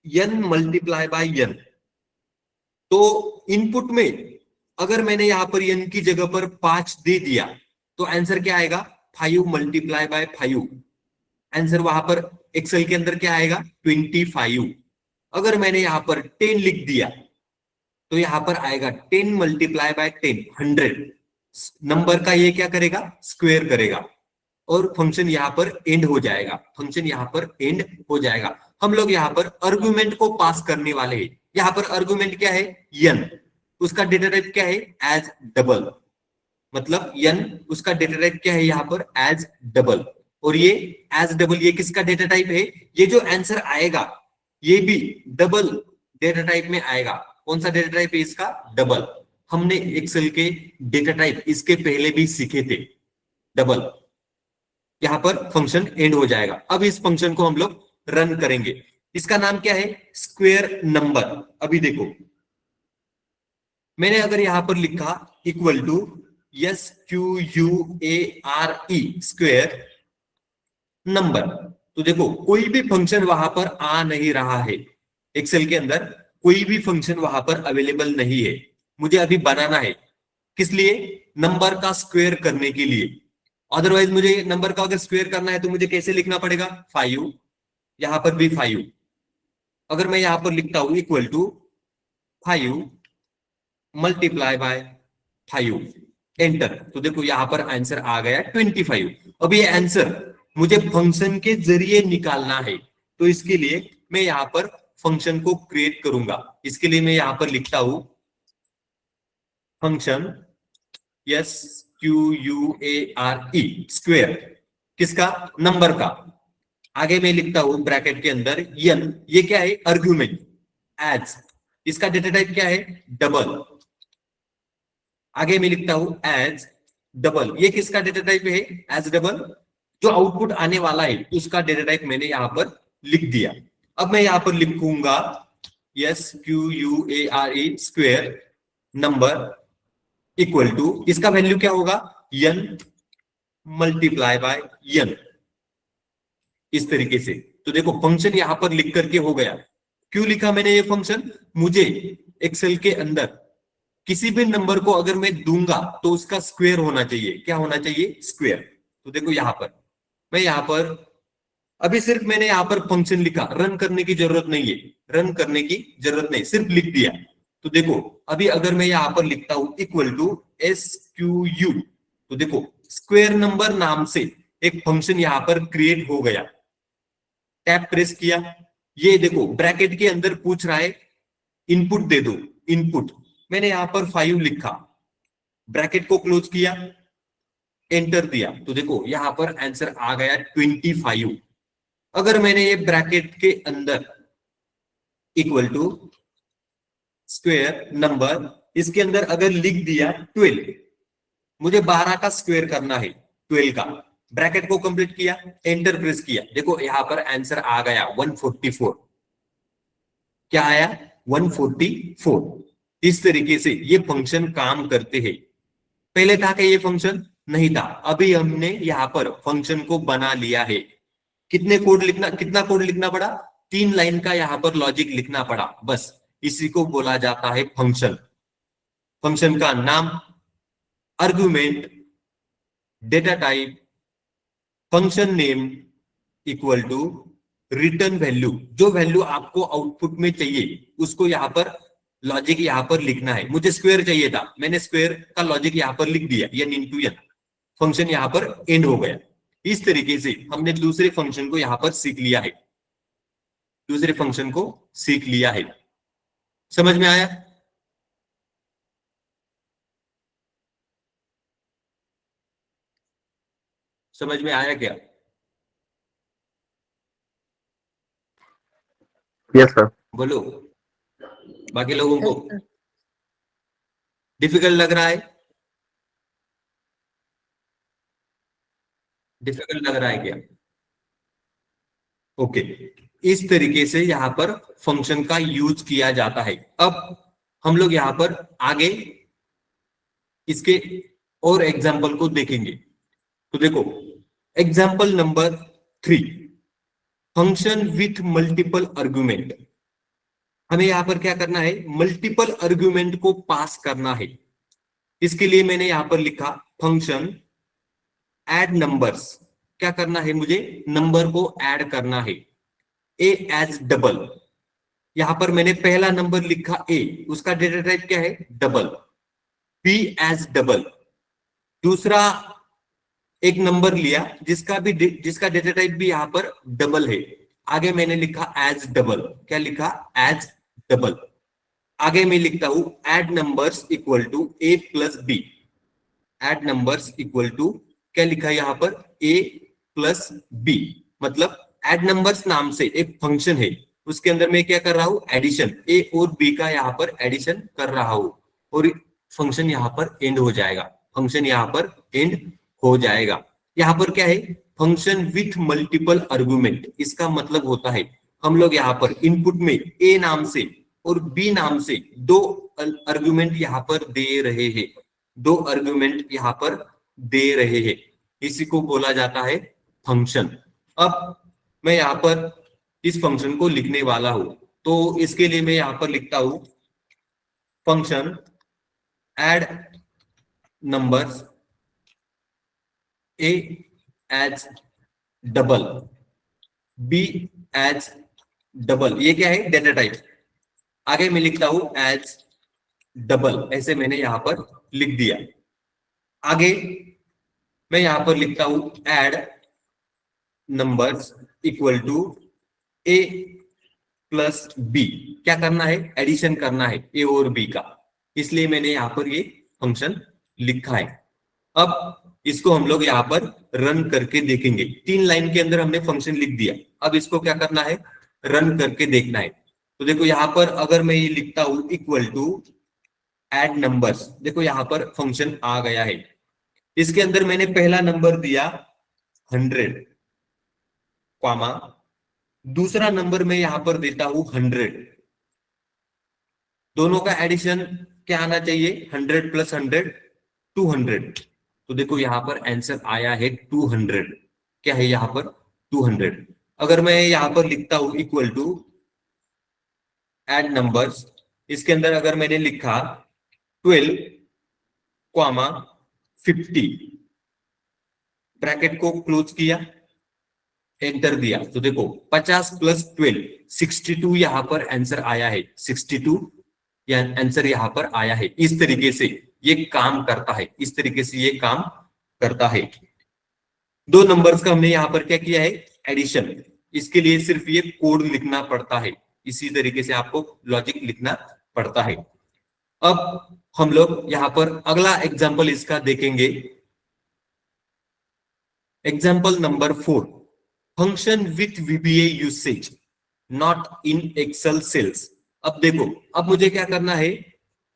n multiply by n। तो इनपुट में अगर मैंने यहां पर n की जगह पर 5 दे दिया तो आंसर क्या आएगा 5 मल्टीप्लाई बाय 5। आंसर वहां पर एक्सेल के अंदर क्या आएगा 25। अगर मैंने यहां पर 10 लिख दिया तो यहां पर आएगा 10 मल्टीप्लाई बाय 10, 100। नंबर का ये क्या करेगा स्क्वायर करेगा और फंक्शन यहां पर एंड हो जाएगा, फंक्शन यहां पर एंड हो जाएगा। हम लोग यहां पर आर्गुमेंट को पास करने वाले हैं। यहां पर आर्गुमेंट क्या है n, उसका डेटा टाइप क्या है एज डबल, मतलब n उसका डेटा टाइप क्या है यहां पर एज डबल। और ये एज डबल ये किसका डेटा टाइप है, ये जो आंसर आएगा ये भी डबल डेटा टाइप में आएगा। कौन सा डेटा टाइप है इसका डबल। हमने एक्सेल के डेटा टाइप इसके पहले भी सीखे थे डबल। यहां पर फंक्शन एंड हो जाएगा। अब इस फंक्शन को हम लोग रन करेंगे, इसका नाम क्या है स्क्वायर नंबर। अभी देखो मैंने अगर यहां पर लिखा equal to SQUARE square number, तो देखो कोई भी फंक्शन वहां पर आ नहीं रहा है। एक्सेल के अंदर कोई भी फंक्शन वहां पर अवेलेबल नहीं है। मुझे अभी बनाना है, किस लिए, नंबर का स्क्वायर करने के लिए। अदरवाइज मुझे नंबर का अगर स्क्वायर करना है तो मुझे कैसे लिखना पड़ेगा 5, यहां पर भी 5। अगर मैं यहां पर लिखता हूं equal to 5 multiply by 5, enter, तो देखो यहां पर आंसर आ गया 25। अब ये आंसर मुझे फंक्शन के जरिए निकालना है, तो इसके लिए मैं यहां पर फंक्शन को क्रिएट करूंगा। इसके लिए मैं यहां पर लिखता हूं फंक्शन SQUARE स्क्वायर, किसका नंबर का। आगे मैं लिखता हूं ब्रैकेट के अंदर n, ये क्या है आर्गुमेंट एज, इसका डेटा टाइप क्या है डबल। आगे मैं लिखता हूं एज डबल, ये किसका डेटा टाइप है एज डबल, जो आउटपुट आने वाला है उसका डेटा टाइप मैंने यहां पर लिख दिया। अब मैं यहां पर लिखूंगा SQUARE square number equal to, इसका वैल्यू क्या होगा n मल्टीप्लाई बाय n, इस तरीके से। तो देखो फंक्शन यहां पर लिख करके हो गया। क्यों लिखा मैंने ये फंक्शन, मुझे एक्सेल के अंदर किसी भी नंबर को अगर मैं दूंगा तो उसका स्क्वायर होना चाहिए, क्या होना चाहिए स्क्वायर। तो देखो यहां पर मैं यहां पर अभी सिर्फ मैंने यहां पर फंक्शन लिखा, रन करने की जरूरत नहीं है, रन करने की जरूरत नहीं, सिर्फ लिख दिया। तो देखो अभी अगर मैं यहां पर लिखता हूं इक्वल टू SQU, तो देखो स्क्वायर नंबर नाम से एक फंक्शन यहां पर क्रिएट हो गया। टैब प्रेस किया, ये देखो ब्रैकेट के अंदर पूछ रहा है इनपुट दे दो, इनपुट मैंने यहां पर 5 लिखा, ब्रैकेट को क्लोज किया, एंटर दिया, तो देखो यहां पर आंसर आ गया 25। अगर मैंने ये ब्रैकेट के अंदर इक्वल टू स्क्वायर नंबर, इसके अंदर अगर लिख दिया 12, मुझे 12 का स्क्वायर करना है 12 का, ब्रैकेट को कंप्लीट किया, एंटर प्रेस किया, देखो यहां पर आंसर आ गया 144। क्या आया 144। इस तरीके से ये फंक्शन काम करते हैं। पहले था कि ये फंक्शन नहीं था, अभी हमने यहां पर फंक्शन को बना लिया है। कितने कोड लिखना, कितना कोड लिखना पड़ा 3 लाइन का यहाँ पर लॉजिक लिखना पड़ा, बस इसी को बोला जाता है फंक्शन। फंक्शन का नाम, argument, data type, function name equal to return value. जो वैल्यू आपको आउटपुट में चाहिए उसको यहाँ पर लॉजिक यहाँ पर लिखना है। मुझे स्क्वायर चाहिए था, मैंने स्क्वायर का लॉजिक यहाँ पर लिख दिया, n इंटू n, फंक्शन यहाँ पर एंड हो गया। इस तरीके से हमने दूसरे फंक्शन को यहाँ पर सीख लिया है, दूसरे फंक्शन को सीख लिया है। समझ में आया? समझ में आया क्या? Yes sir. बोलो बाकी लोगों को। डिफिकल्ट लग रहा है? डिफिकल्ट लग रहा है क्या? ओके, इस तरीके से यहां पर फंक्शन का यूज किया जाता है। अब हम लोग यहां पर आगे इसके और एग्जाम्पल को देखेंगे। तो देखो example number 3, function with multiple argument. हमें यहां पर क्या करना है, मल्टीपल आर्गुमेंट को पास करना है। इसके लिए मैंने यहां पर लिखा फंक्शन ऐड नंबर्स। क्या करना है, मुझे नंबर को ऐड करना है। ए एज डबल, यहां पर मैंने पहला नंबर लिखा ए, उसका डेटा टाइप क्या है, डबल। बी एज डबल, दूसरा एक नंबर लिया जिसका डेटा टाइप भी यहां पर डबल है, आगे मैंने लिखा एज डबल। क्या लिखा, एज डबल। आगे मैं लिखता हूं add numbers equal to A plus B. Add numbers equal to क्या लिखा यहां पर, ए प्लस बी। मतलब एड नंबर्स नाम से एक फंक्शन है, उसके अंदर मैं क्या कर रहा हूं, एडिशन, ए और बी का यहां पर एडिशन कर रहा हूं, और फंक्शन यहां पर एंड हो जाएगा। फंक्शन यहां पर एंड हो जाएगा। यहां पर क्या है, फंक्शन विथ मल्टीपल आर्गुमेंट। इसका मतलब होता है हम लोग यहां पर इनपुट में ए नाम से और बी नाम से दो आर्गुमेंट यहां पर दे रहे हैं, दो आर्गुमेंट यहां पर दे रहे हैं, इसी को बोला जाता है फंक्शन। अब मैं यहां पर इस फंक्शन को लिखने वाला हूं, तो इसके लिए मैं यहां पर लिखता हूं function add numbers A as double, B as double. ये क्या है, डेटा टाइप। आगे मैं लिखता हूं एज डबल, ऐसे मैंने यहां पर लिख दिया। आगे मैं यहां पर लिखता हूं add numbers equal to A plus B. क्या करना है, एडिशन करना है ए और बी का, इसलिए मैंने यहां पर ये फंक्शन लिखा है। अब इसको हम लोग यहां पर रन करके देखेंगे। 3 लाइन के अंदर हमने फंक्शन लिख दिया, अब इसको क्या करना है, रन करके देखना है। तो देखो यहां पर अगर मैं ये लिखता हूं इक्वल टू ऐड नंबर्स, देखो यहां पर फंक्शन आ गया है। इसके अंदर मैंने पहला नंबर दिया 100, कॉमा दूसरा नंबर मैं यहां पर देता हूं 100। दोनों का एडिशन क्या आना चाहिए, 100 प्लस 100 200। तो देखो यहां पर आंसर आया है 200। क्या है यहां पर, 200। अगर मैं यहां पर लिखता हूं इक्वल टू ऐड नंबर्स, इसके अंदर अगर मैंने लिखा 12 कॉमा 50, ब्रैकेट को क्लोज किया, एंटर दिया, तो देखो 50 प्लस 12 62 यहां पर आंसर आया है। 62 या आंसर यहां पर आया है। इस तरीके से ये काम करता है, इस तरीके से ये काम करता है। दो नंबर्स का हमने यहां पर क्या किया है, एडिशन। इसके लिए सिर्फ ये कोड लिखना पड़ता है, इसी तरीके से आपको लॉजिक लिखना पड़ता है। अब हम लोग यहां पर अगला एग्जांपल इसका देखेंगे। Example number 4, function with VBA usage not in Excel cells. अब देखो, अब मुझे क्या करना है,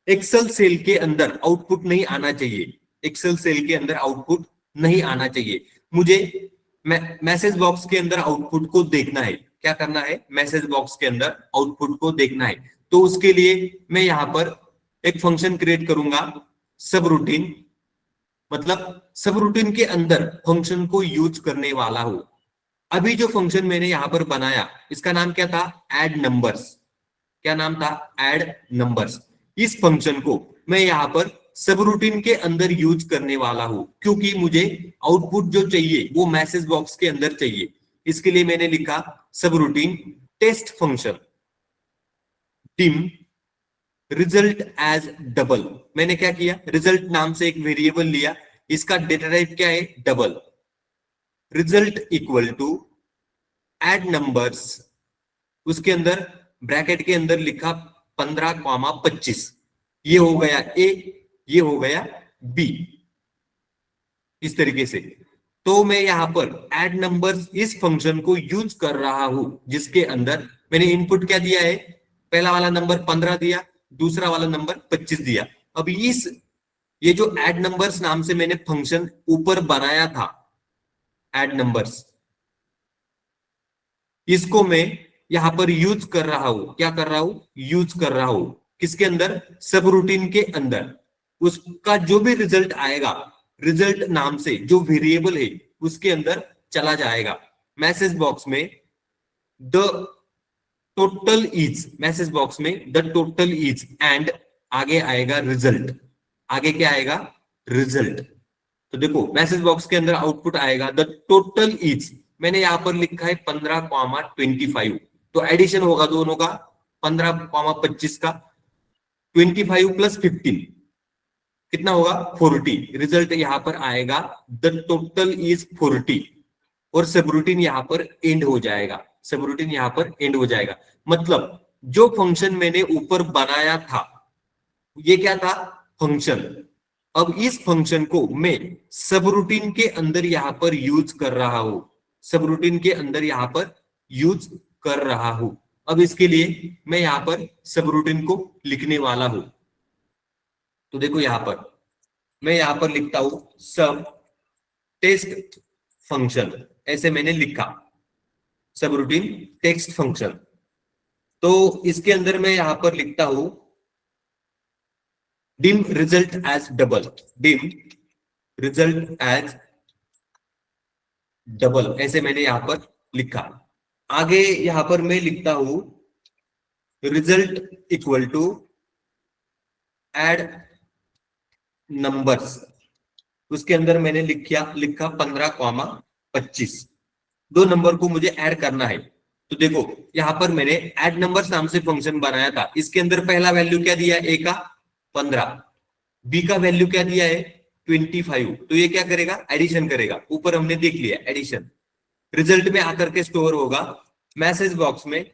एक्सेल सेल के अंदर आउटपुट नहीं आना चाहिए, एक्सेल सेल के अंदर आउटपुट नहीं आना चाहिए। मुझे मैसेज बॉक्स के अंदर आउटपुट को देखना है। क्या करना है, मैसेज बॉक्स के अंदर आउटपुट को देखना है। तो उसके लिए मैं यहां पर एक फंक्शन क्रिएट करूंगा, सब रूटीन। मतलब सब रूटीन के अंदर फंक्शन को यूज करने वाला हूं। अभी जो फंक्शन मैंने यहां पर बनाया इसका नाम क्या था, ऐड नंबर्स। क्या नाम था, ऐड नंबर्स। इस फंक्शन को मैं यहां पर सब रूटीन के अंदर यूज करने वाला हूं, क्योंकि मुझे आउटपुट जो चाहिए वो मैसेज बॉक्स के अंदर चाहिए। इसके लिए मैंने लिखा सब routine test function dim result as double. मैंने क्या किया, रिजल्ट नाम से एक वेरिएबल लिया, इसका डेटा टाइप क्या है, double. Result equal to add numbers, उसके अंदर ब्रैकेट के अंदर लिखा 15,25। ये हो गया ए, ये हो गया बी, इस तरीके से। तो मैं यहां पर ऐड नंबर्स इस फंक्शन को यूज कर रहा हूं, जिसके अंदर मैंने इनपुट क्या दिया है, पहला वाला नंबर 15 दिया, दूसरा वाला नंबर 25 दिया। अब ये जो ऐड नंबर्स नाम से मैंने फंक्शन ऊपर बनाया था, ऐड नंबर्स, इसको मैं यहां पर यूज कर रहा हूं। क्या कर रहा हूं, यूज कर रहा हूं किसके अंदर, सब रूटीन के अंदर। उसका जो भी रिजल्ट आएगा, रिजल्ट नाम से जो वेरिएबल है उसके अंदर चला जाएगा। मैसेज बॉक्स में the total is, message box में द टोटल इज एंड आगे आएगा रिजल्ट। आगे क्या आएगा, रिजल्ट। तो देखो मैसेज बॉक्स के अंदर आउटपुट आएगा द टोटल इज, मैंने यहां पर लिखा है 15,25। तो एडिशन होगा दोनों का, 15,25 का, 25 प्लस 15 कितना होगा, 40। रिजल्ट यहां पर आएगा द टोटल इज 40, और सबरूटीन यहां पर एंड हो जाएगा। सबरूटीन यहां पर एंड हो जाएगा। मतलब जो फंक्शन मैंने ऊपर बनाया था, ये क्या था, फंक्शन। अब इस फंक्शन को मैं सबरूटीन के अंदर यहां पर यूज कर रहा हूं, सबरूटीन के अंदर यहां पर यूज कर रहा हूं। अब इसके लिए मैं यहां पर सबरूटीन को लिखने वाला हूं। तो देखो यहां पर मैं यहां पर लिखता हूं सब टेस्ट फंक्शन, ऐसे मैंने लिखा सब रूटीन टेक्स्ट फंक्शन। तो इसके अंदर मैं यहां पर लिखता हूं dim result as double, dim result as double, ऐसे मैंने यहां पर लिखा। आगे यहां पर मैं लिखता हूं result equal to add numbers, उसके अंदर मैंने लिखा 15,25। दो नंबर को मुझे ऐड करना है। तो देखो यहां पर मैंने ऐड नंबर्स नाम से फंक्शन बनाया था, इसके अंदर पहला वैल्यू क्या दिया है, ए का 15, बी का वैल्यू क्या दिया है 25। तो ये क्या करेगा, एडिशन करेगा। ऊपर हमने देख लिया एडिशन, रिजल्ट में आकर के स्टोर होगा मैसेज बॉक्स में,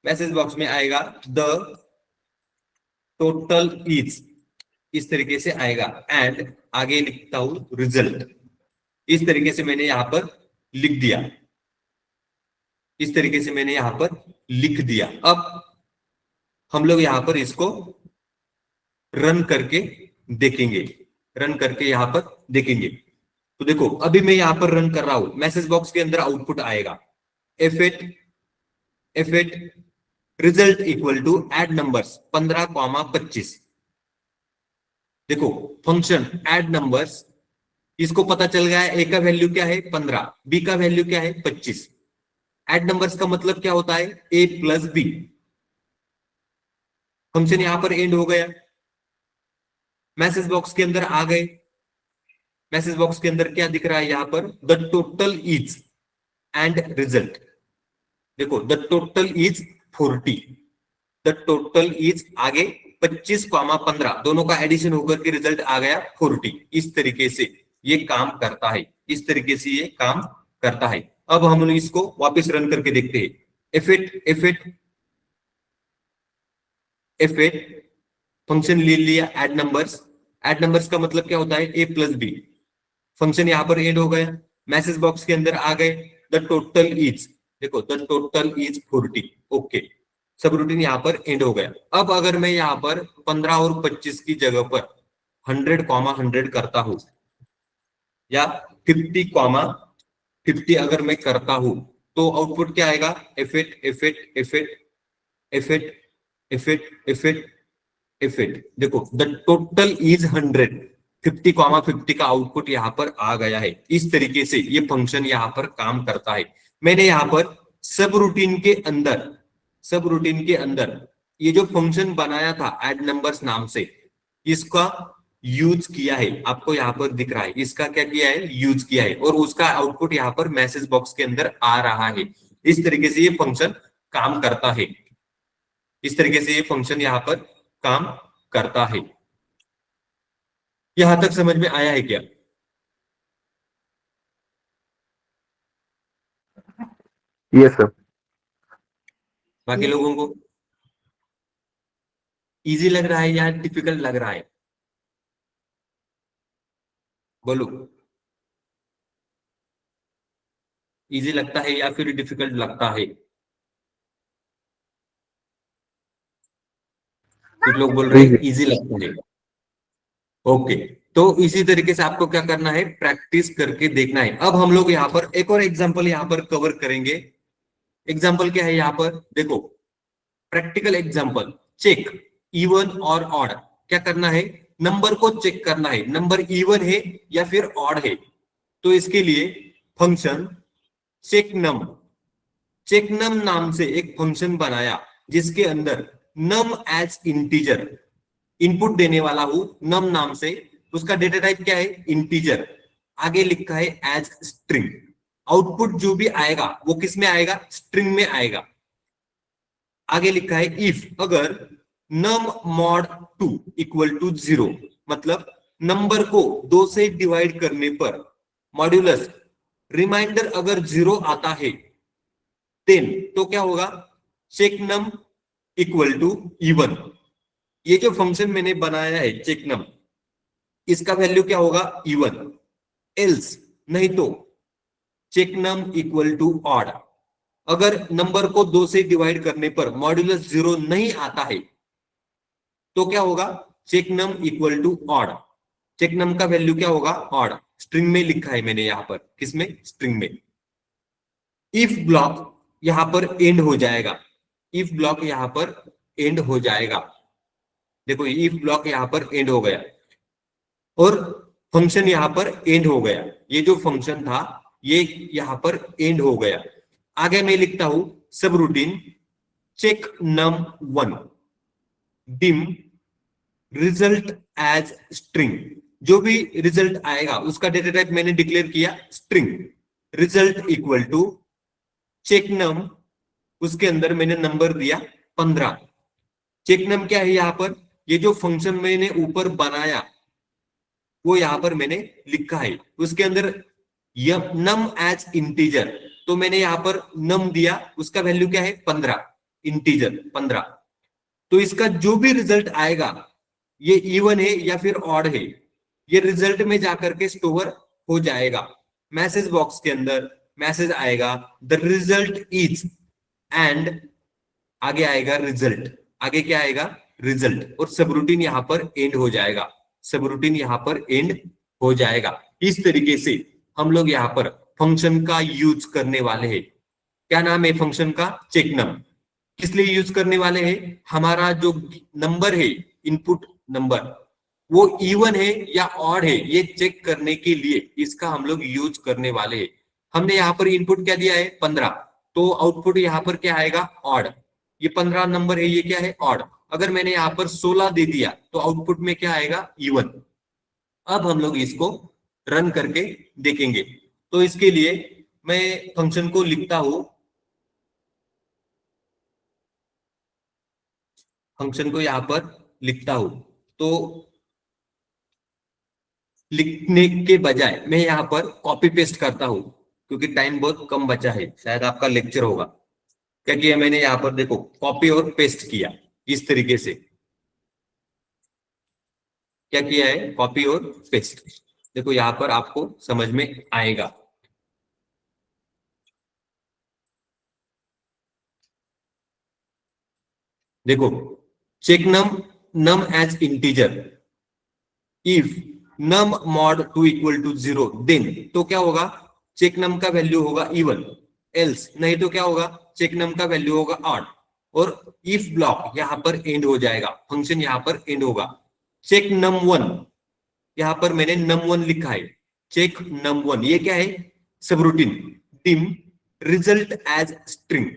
मैसेज बॉक्स में आएगा द टोटल इज, इस तरीके से आएगा, एंड आगे लिखता हूं रिजल्ट। इस तरीके से मैंने यहां पर लिख दिया, इस तरीके से मैंने यहां पर लिख दिया। अब हम लोग यहां पर इसको रन करके देखेंगे, रन करके यहां पर देखेंगे। तो देखो अभी मैं यहां पर रन कर रहा हूं, मैसेज बॉक्स के अंदर आउटपुट आएगा F8 result equal to add numbers 15,25। देखो फंक्शन ऐड नंबर्स, इसको पता चल गया है ए का वैल्यू क्या है 15, बी का वैल्यू क्या है 25। ऐड नंबर्स का मतलब क्या होता है, ए प्लस बी। फंक्शन यहां पर एंड हो गया, मैसेज बॉक्स के अंदर आ गए। मैसेज बॉक्स के अंदर क्या दिख रहा है, यहां पर the total is and result. देखो the total is 40, the total is आगे 25,15, दोनों का एडिशन होकर के रिजल्ट आ गया 40। इस तरीके से ये काम करता है, इस तरीके से ये काम करता है। अब हम लोग इसको वापस रन करके देखते हैं। F8 फंक्शन ले लिया ऐड नंबर्स, ऐड नंबर्स का मतलब क्या होता है, ए प्लस बी। फंक्शन यहां पर एंड हो गया, मैसेज बॉक्स के अंदर आ गए द टोटल इज, देखो द टोटल इज 40। ओके, सब रूटीन यहां पर एंड हो गया। अब अगर मैं यहां पर 15 और 25 की जगह पर 100,100 करता हूं, या 50,50 अगर मैं करता हूं, तो आउटपुट क्या आएगा, F8 देखो द टोटल इज 100, 50,50 का आउटपुट यहाँ पर आ गया है। इस तरीके से ये फंक्शन यहाँ पर काम करता है। मैंने यहाँ पर सब रूटीन के अंदर ये जो फंक्शन बनाया था ऐड नंबर्स नाम से, इसका यूज किया है। आपको यहाँ पर दिख रहा है, इसका क्या किया है, यूज किया है, और उसका आउटपुट यहाँ पर मैसेज बॉक्स के अंदर आ रहा है। इस तरीके से ये फंक्शन काम करता है। इस तरीके से ये फंक्शन यहाँ पर काम करता है। यहां तक समझ में आया है क्या? Yes sir. बाकी लोगों को इजी लग रहा है या डिफिकल्ट लग रहा है? बोलो, इजी लगता है या फिर डिफिकल्ट लगता है? कुछ लोग बोल रहे हैं इजी लगता है। ओके, तो इसी तरीके से आपको क्या करना है, प्रैक्टिस करके देखना है। अब हम लोग यहाँ पर एक और एग्जांपल यहाँ पर कवर करेंगे। एग्जांपल क्या है यहाँ पर, देखो, प्रैक्टिकल एग्जांपल, चेक इवन और ऑड। क्या करना है, नंबर को चेक करना है, नंबर इवन है या फिर ऑड है। तो इसके लिए फंक्शन चेकनम नाम से एक फंक्शन बनाया, जिसके अंदर नम एज इंटीजर इनपुट देने वाला हूं, नम नाम से। उसका डेटा टाइप क्या है, इंटीजर। आगे लिखा है एज स्ट्रिंग। आउटपुट जो भी आएगा वो किस में आएगा, स्ट्रिंग में आएगा। आगे लिखा है इफ अगर नम मॉड 2 इक्वल टू 0, मतलब नंबर को 2 से डिवाइड करने पर मॉड्यूलस रिमाइंडर अगर 0 आता है, देन तो क्या होगा, check num equal to even. ये जो फंक्शन मैंने बनाया है चेक नम, इसका वैल्यू क्या होगा, इवन। एल्स नहीं तो check num equal to odd. अगर नंबर को 2 से डिवाइड करने पर मॉड्यूलस 0 नहीं आता है, तो क्या होगा, check num equal to odd. Check num का वैल्यू क्या होगा, ऑड। स्ट्रिंग में लिखा है मैंने यहां पर, किसमें, स्ट्रिंग में। इफ ब्लॉक यहां पर एंड हो जाएगा, इफ ब्लॉक यहां पर एंड हो जाएगा। देखो, इफ ब्लॉक यहां पर एंड हो गया और फंक्शन यहां पर एंड हो गया। ये जो फंक्शन था ये यहां पर एंड हो गया। आगे मैं लिखता हूं subroutine check num 1 dim result as string. जो भी रिजल्ट आएगा उसका डेटा टाइप मैंने डिक्लेयर किया string. Result equal to check num, उसके अंदर मैंने नंबर दिया 15। चेक नम क्या है यहां पर, ये जो फंक्शन मैंने ऊपर बनाया वो यहां पर मैंने लिखा है। उसके अंदर नम एज इंटीजर, तो मैंने यहां पर नम दिया, उसका वैल्यू क्या है 15, इंटीजर 15। तो इसका जो भी रिजल्ट आएगा, ये इवन है या फिर ऑड है, ये रिजल्ट में जाकर के स्टोर हो जाएगा। मैसेज बॉक्स के अंदर मैसेज आएगा द रिजल्ट इज, एंड आगे आएगा रिजल्ट। आगे क्या आएगा, रिजल्ट। और सब रूटीन यहां पर एंड हो जाएगा, सब रूटीन यहां पर एंड हो जाएगा। इस तरीके से हम लोग यहां पर फंक्शन का यूज करने वाले हैं। क्या नाम है फंक्शन का, चेकनम। किस लिए यूज करने वाले हैं, हमारा जो नंबर है, इनपुट नंबर, वो इवन है या ऑड है, ये चेक करने के लिए इसका हम लोग यूज करने वाले हैं। हमने यहाँ पर इनपुट क्या दिया है 15, तो आउटपुट यहाँ पर क्या आएगा, ऑड। ये 15 नंबर है, ये क्या है, ऑड। अगर मैंने यहाँ पर 16 दे दिया तो आउटपुट में क्या आएगा, इवन। अब हम लोग इसको रन करके देखेंगे। तो इसके लिए मैं फंक्शन को लिखता हूं, फंक्शन को यहां पर लिखता हूं। तो लिखने के बजाय मैं यहां पर कॉपी पेस्ट करता हूं, क्योंकि टाइम बहुत कम बचा है, शायद आपका लेक्चर होगा। क्या किया मैंने यहां पर, देखो, कॉपी और पेस्ट किया इस तरीके से। क्या किया है, कॉपी और पेस्ट। देखो यहां पर आपको समझ में आएगा। देखो, check num as integer if num mod 2 equal to 0, then तो क्या होगा, चेक नम का वैल्यू होगा इवन। एल्स नहीं तो क्या होगा, चेक नम का वैल्यू होगा ऑड। और इफ ब्लॉक यहां पर एंड हो जाएगा, फंक्शन यहां पर एंड होगा। चेक नम 1 यहाँ पर मैंने num1 लिखा है, चेक num1, ये क्या है, subroutine, dim result as string,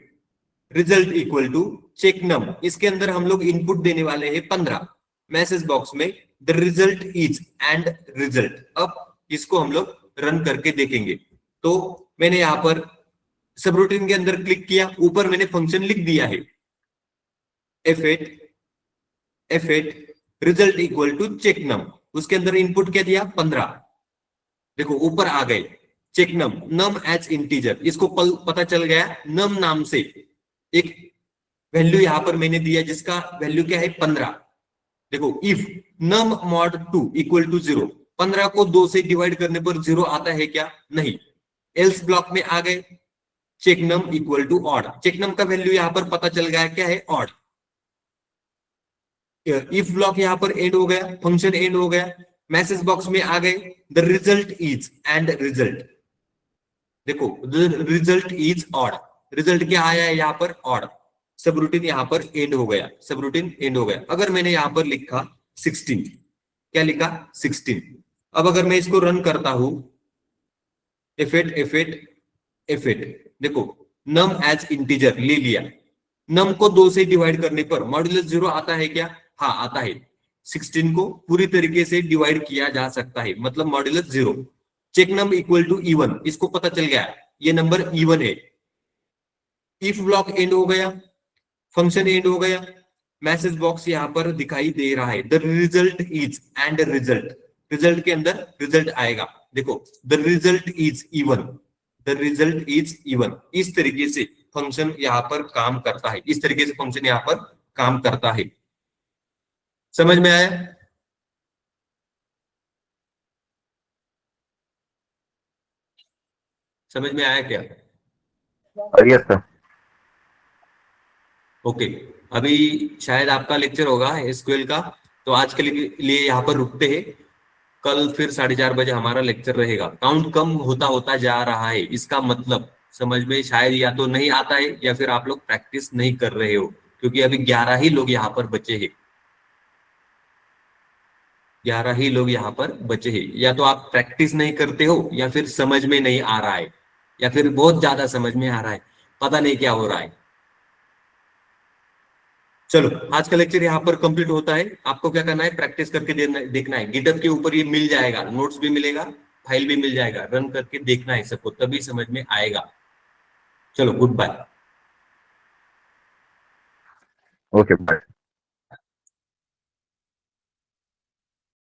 result equal to check num, इसके अंदर हम लोग इनपुट देने वाले हैं 15, मैसेज बॉक्स में the result is and result. अब इसको हम लोग रन करके देखेंगे। तो मैंने यहाँ पर सब रूटीन के अंदर क्लिक किया, ऊपर मैंने फंक्शन लिख दिया है f8 result equal to check num, उसके अंदर इनपुट क्या दिया 15, देखो ऊपर आ गए चेक नम एज इंटीजर, इसको पता चल गया नम नाम से एक वैल्यू यहां पर मैंने दिया जिसका वैल्यू क्या है 15। देखो if num mod 2 equal to 0, 15 को 2 से डिवाइड करने पर 0 आता है क्या, नहीं। एल्स ब्लॉक में आ गए, check num equal to odd, check num का वैल्यू यहां पर पता चल गया क्या है ऑड। इफ ब्लॉक यहां पर एंड हो गया, फंक्शन एंड हो गया, मैसेज बॉक्स में आ गए the result is and result, देखो रिजल्ट इज ऑड, रिजल्ट क्या आया है यहाँ पर ऑड, सब रूटीन यहाँ पर एंड हो गया, सब रूटीन एंड हो गया। अगर मैंने यहाँ पर लिखा 16, क्या लिखा 16, अब अगर मैं इसको रन करता हूं F8, देखो नम एज इंटीजर ले लिया, नम को 2 से डिवाइड करने पर मॉड्यूलस 0 आता है क्या, हाँ आता है। 16 को पूरी तरीके से डिवाइड किया जा सकता है, मतलब modulus 0। Check num equal to even, इसको पता चल गया ये नंबर इवन है। इफ ब्लॉक एंड हो गया, फंक्शन एंड हो गया, मैसेज बॉक्स यहां पर दिखाई दे रहा है the result is and result, result के अंदर रिजल्ट आएगा, देखो the result is even, the result is even. इस तरीके से फंक्शन यहां पर काम करता है, इस तरीके से फंक्शन यहां पर काम करता है। समझ में आया? समझ में आया क्या? Yes sir. ओके, अभी शायद आपका लेक्चर होगा एसक्यूएल का, तो आज के लिए यहाँ पर रुकते हैं। कल फिर 4:30 बजे हमारा लेक्चर रहेगा। काउंट कम होता होता जा रहा है, इसका मतलब समझ में शायद या तो नहीं आता है या फिर आप लोग प्रैक्टिस नहीं कर रहे हो, क्योंकि अभी 11 ही लोग यहाँ पर बचे हैं, 11 ही लोग यहाँ पर बचे हैं। या तो आप प्रैक्टिस नहीं करते हो या फिर समझ में नहीं आ रहा है, या फिर बहुत ज्यादा समझ में आ रहा है, पता नहीं क्या हो रहा है। चलो आज का लेक्चर यहाँ पर कंप्लीट होता है। आपको क्या करना है, प्रैक्टिस करके देखना है। गिटहब के ऊपर ये मिल जाएगा, नोट्स भी मिलेगा, फाइल भी मिल जाएगा, रन करके देखना है सबको, तभी समझ में आएगा। चलो गुड बाय। Okay bye.